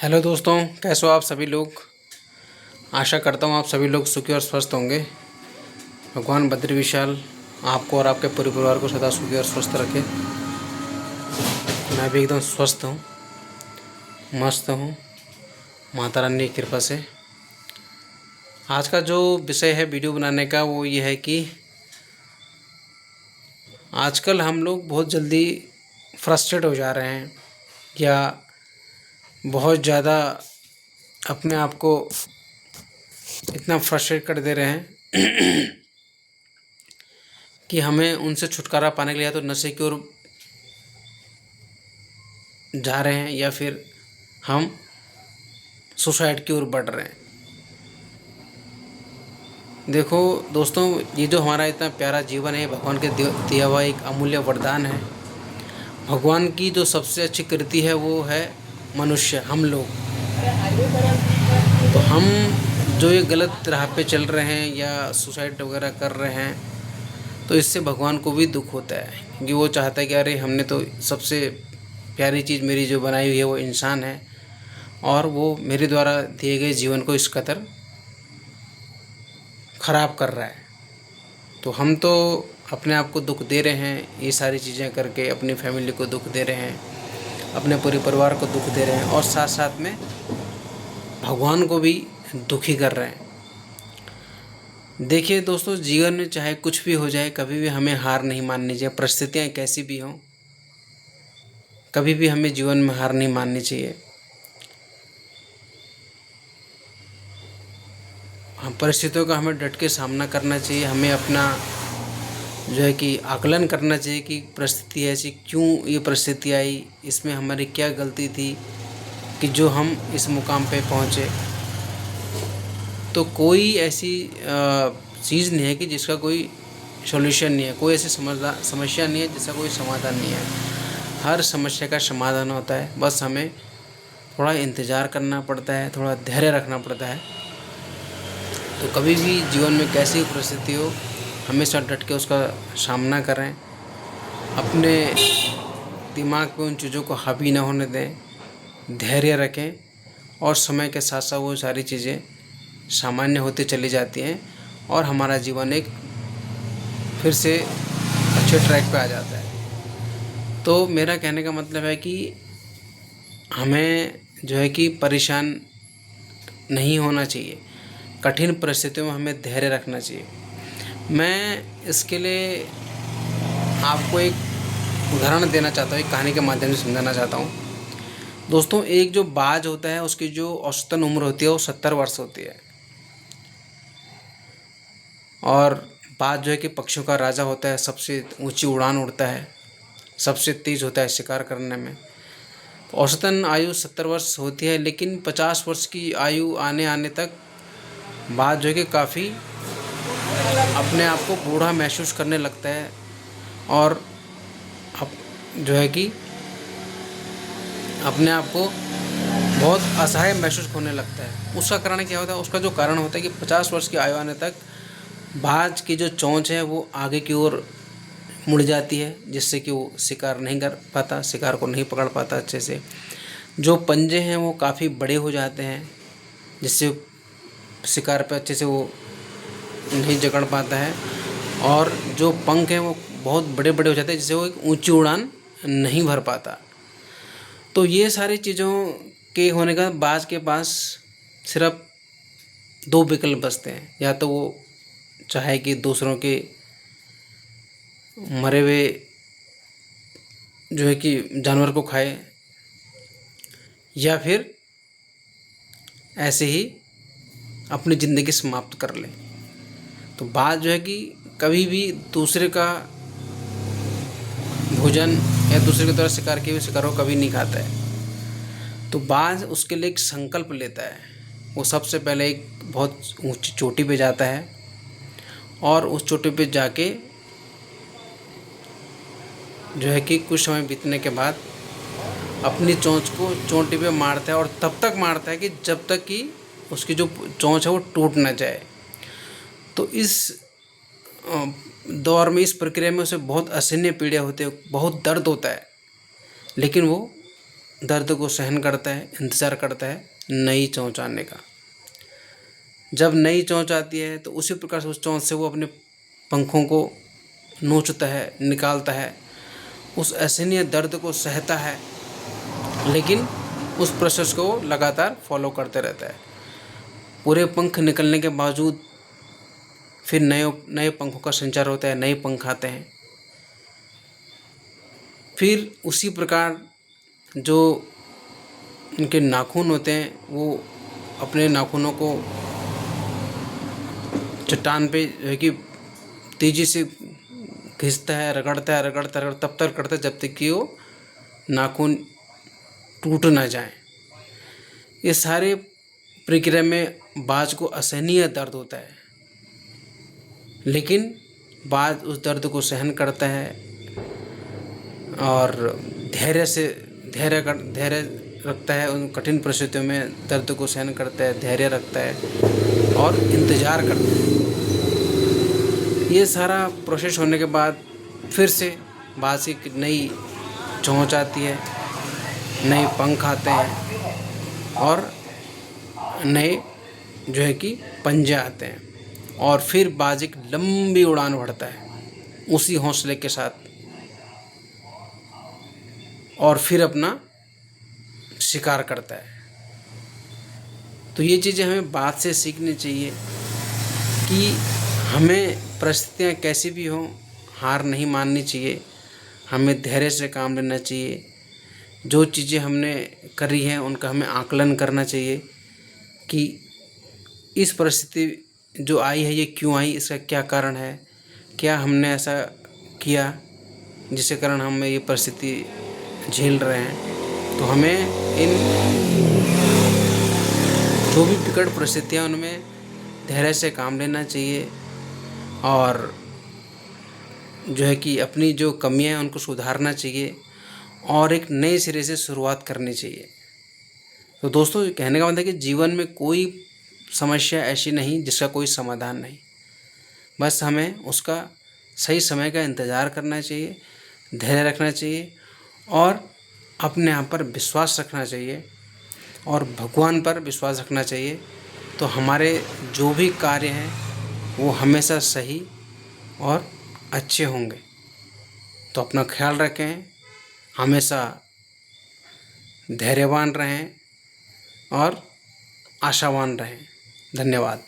Hello दोस्तों, कैसे हो आप सभी लोग। आशा करता हूँ आप सभी लोग सुखी और स्वस्थ होंगे। भगवान बद्री विशाल आपको और आपके पूरे परिवार को सदा सुखी और स्वस्थ रखे। मैं भी एकदम स्वस्थ हूँ, मस्त हूँ, माता रानी की कृपा से। आज का जो विषय है वीडियो बनाने का वो ये है कि आजकल हम लोग बहुत जल्दी फ्रस्ट्रेट हो जा रहे हैं या बहुत ज़्यादा अपने आप को इतना फ्रस्ट्रेट कर दे रहे हैं कि हमें उनसे छुटकारा पाने के लिए या तो नशे की ओर जा रहे हैं या फिर हम सुसाइड की ओर बढ़ रहे हैं। देखो दोस्तों, ये जो हमारा इतना प्यारा जीवन है, भगवान के दिया हुआ एक अमूल्य वरदान है। भगवान की जो सबसे अच्छी कृति है वो है मनुष्य, हम लोग। तो हम जो ये गलत राह पे चल रहे हैं या सुसाइड वगैरह कर रहे हैं, तो इससे भगवान को भी दुख होता है क्योंकि वो चाहता है कि अरे हमने तो सबसे प्यारी चीज़ मेरी जो बनाई हुई है वो इंसान है और वो मेरे द्वारा दिए गए जीवन को इस कदर ख़राब कर रहा है। तो हम तो अपने आप को दुख दे रहे हैं, ये सारी चीज़ें करके अपनी फैमिली को दुख दे रहे हैं, अपने पूरे परिवार को दुख दे रहे हैं और साथ साथ में भगवान को भी दुखी कर रहे हैं। देखिए दोस्तों, जीवन में चाहे कुछ भी हो जाए, कभी भी हमें हार नहीं माननी चाहिए। परिस्थितियाँ कैसी भी हों, कभी भी हमें जीवन में हार नहीं माननी चाहिए। हम परिस्थितियों का हमें डट के सामना करना चाहिए। हमें अपना जो है कि आकलन करना चाहिए कि परिस्थिति ऐसी क्यों, ये परिस्थिति आई, इसमें हमारी क्या गलती थी कि जो हम इस मुकाम पे पहुँचे। तो कोई ऐसी चीज़ नहीं है कि जिसका कोई सॉल्यूशन नहीं है, कोई ऐसी समस्या नहीं है जिसका कोई समाधान नहीं है। हर समस्या का समाधान होता है, बस हमें थोड़ा इंतज़ार करना पड़ता है, थोड़ा धैर्य रखना पड़ता है। तो कभी भी जीवन में कैसी परिस्थिति हो, हमेशा डट के उसका सामना करें। अपने दिमाग पे उन चीज़ों को हावी ना होने दें, धैर्य रखें और समय के साथ साथ वो सारी चीज़ें सामान्य होती चली जाती हैं और हमारा जीवन एक फिर से अच्छे ट्रैक पे आ जाता है। तो मेरा कहने का मतलब है कि हमें जो है कि परेशान नहीं होना चाहिए। कठिन परिस्थितियों में हमें धैर्य रखना चाहिए। मैं इसके लिए आपको एक उदाहरण देना चाहता हूँ, एक कहानी के माध्यम से समझाना चाहता हूँ। दोस्तों, एक जो बाज होता है उसकी जो औसतन उम्र होती है वो 70 वर्ष होती है और बाज जो है कि पक्षियों का राजा होता है, सबसे ऊंची उड़ान उड़ता है, सबसे तेज़ होता है शिकार करने में। औसतन आयु 70 वर्ष होती है, लेकिन 50 वर्ष की आयु आने आने तक बाज जो है कि काफ़ी अपने आप को बूढ़ा महसूस करने लगता है और अब जो है कि अपने आप को बहुत असहाय महसूस होने लगता है। उसका कारण क्या होता है? उसका जो कारण होता है कि 50 वर्ष की आयु आने तक बाज की जो चोंच है वो आगे की ओर मुड़ जाती है, जिससे कि वो शिकार नहीं कर पाता, शिकार को नहीं पकड़ पाता अच्छे से। जो पंजे हैं वो काफ़ी बड़े हो जाते हैं, जिससे शिकार पे अच्छे से वो नहीं जकड़ पाता है और जो पंख हैं वो बहुत बड़े बड़े हो जाते हैं, जिससे वो एक ऊंची उड़ान नहीं भर पाता। तो ये सारी चीज़ों के होने का बाज के पास सिर्फ 2 विकल्प बचते हैं। या तो वो चाहे कि दूसरों के मरे हुए जो है कि जानवर को खाए या फिर ऐसे ही अपनी ज़िंदगी समाप्त कर ले। तो बाज जो है कि कभी भी दूसरे का भोजन या दूसरे के द्वारा शिकार किए हुए शिकारों को कभी नहीं खाता है। तो बाज उसके लिए एक संकल्प लेता है। वो सबसे पहले एक बहुत ऊंची चोटी पे जाता है और उस चोटी पे जाके जो है कि कुछ समय बीतने के बाद अपनी चोंच को चोटी पे मारता है और तब तक मारता है कि जब तक कि उसकी जो चोंच है वो टूट ना जाए। तो इस दौर में, इस प्रक्रिया में उसे बहुत असहनीय पीड़ा होती है, बहुत दर्द होता है, लेकिन वो दर्द को सहन करता है, इंतज़ार करता है नई चोंच आने का। जब नई चोंच आती है तो उसी प्रकार से उस चोंच से वो अपने पंखों को नोचता है, निकालता है, उस असहनीय दर्द को सहता है, लेकिन उस प्रोसेस को लगातार फॉलो करते रहता है। पूरे पंख निकलने के बावजूद फिर नए नए पंखों का संचार होता है, नए पंख आते हैं। फिर उसी प्रकार जो उनके नाखून होते हैं वो अपने नाखूनों को चट्टान पे जो है कि तेज़ी से घिसता है, रगड़ता तब तक करता है जब तक कि वो नाखून टूट ना जाए। ये सारे प्रक्रिया में बाज को असहनीय दर्द होता है, लेकिन बाज उस दर्द को सहन करता है और धैर्य रखता है। उन कठिन परिस्थितियों में दर्द को सहन करता है, धैर्य रखता है और इंतज़ार करता है। ये सारा प्रोसेस होने के बाद फिर से बाज की नई चोंच आती है, नए पंख आते हैं और नए जो है कि पंजे आते हैं और फिर बाज एक लंबी उड़ान भरता है उसी हौसले के साथ और फिर अपना शिकार करता है। तो ये चीज़ें हमें बात से सीखनी चाहिए कि हमें परिस्थितियाँ कैसी भी हों हार नहीं माननी चाहिए, हमें धैर्य से काम लेना चाहिए। जो चीज़ें हमने करी हैं उनका हमें आकलन करना चाहिए कि इस परिस्थिति जो आई है ये क्यों आई, इसका क्या कारण है, क्या हमने ऐसा किया जिसके कारण हम ये परिस्थिति झेल रहे हैं। तो हमें इन जो भी विकट परिस्थितियाँ उनमें धैर्य से काम लेना चाहिए और जो है कि अपनी जो कमियां हैं उनको सुधारना चाहिए और एक नए सिरे से शुरुआत करनी चाहिए। तो दोस्तों कहने का मतलब है कि जीवन में कोई समस्या ऐसी नहीं जिसका कोई समाधान नहीं, बस हमें उसका सही समय का इंतज़ार करना चाहिए, धैर्य रखना चाहिए और अपने आप पर विश्वास रखना चाहिए और भगवान पर विश्वास रखना चाहिए। तो हमारे जो भी कार्य हैं वो हमेशा सही और अच्छे होंगे। तो अपना ख्याल रखें, हमेशा धैर्यवान रहें और आशावान रहें। धन्यवाद।